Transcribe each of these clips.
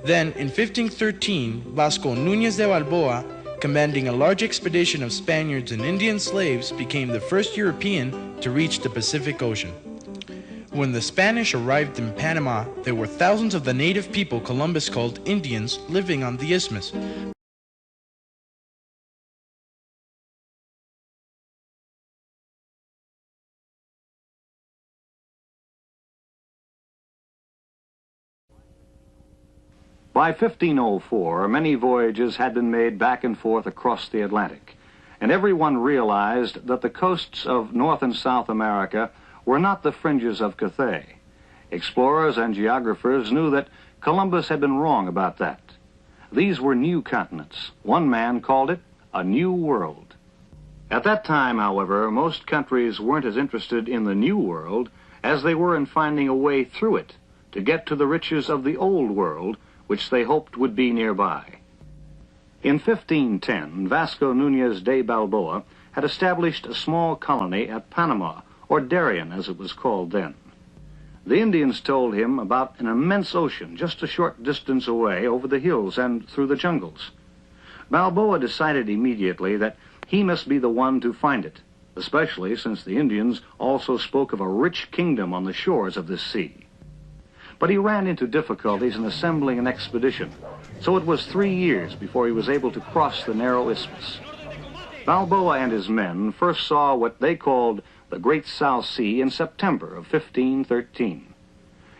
Then, in 1513, Vasco Nunez Balboa, commanding a large expedition of Spaniards and Indian slaves, became the first European to reach the Pacific Ocean. When the Spanish arrived in Panama, there were thousands of the native people Columbus called Indians living on the isthmus. By 1504, many voyages had been made back and forth across the Atlantic, and everyone realized that the coasts of North and South America were not the fringes of Cathay. Explorers and geographers knew that Columbus had been wrong about that. These were new continents. One man called it a new world. At that time, however, most countries weren't as interested in the new world as they were in finding a way through it to get to the riches of the old world, which they hoped would be nearby. In 1510, Vasco Nunez Balboa had established a small colony at Panama, or Darien as it was called then. The Indians told him about an immense ocean just a short distance away over the hills and through the jungles. Balboa decided immediately that he must be the one to find it, especially since the Indians also spoke of a rich kingdom on the shores of this sea. But he ran into difficulties in assembling an expedition, so it was 3 years before he was able to cross the narrow isthmus. Balboa and his men first saw what they called the Great South Sea in September of 1513.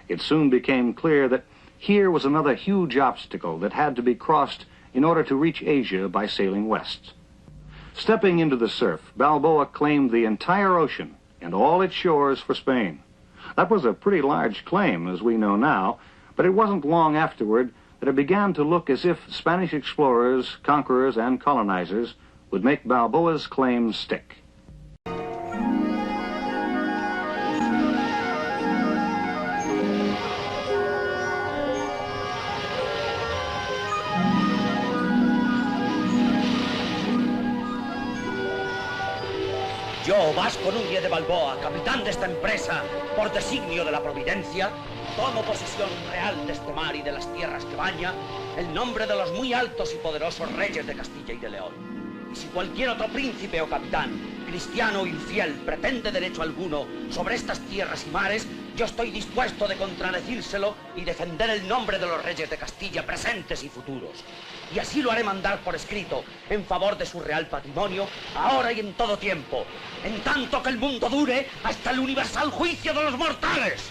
It soon became clear that here was another huge obstacle that had to be crossed in order to reach Asia by sailing west. Stepping into the surf, Balboa claimed the entire ocean and all its shores for Spain. That was a pretty large claim, as we know now, but it wasn't long afterward that it began to look as if Spanish explorers, conquerors, and colonizers would make Balboa's claim stick. Yo, Vasco Nunez de Balboa, capitán de esta empresa, por designio de la Providencia, tomo posesión real de este mar y de las tierras que baña, en nombre de los muy altos y poderosos reyes de Castilla y de León. Y si cualquier otro príncipe o capitán, cristiano o infiel, pretende derecho alguno sobre estas tierras y mares, yo estoy dispuesto de contradecírselo y defender el nombre de los reyes de Castilla presentes y futuros. Y así lo haré mandar por escrito, en favor de su real patrimonio, ahora y en todo tiempo, en tanto que el mundo dure hasta el universal juicio de los mortales.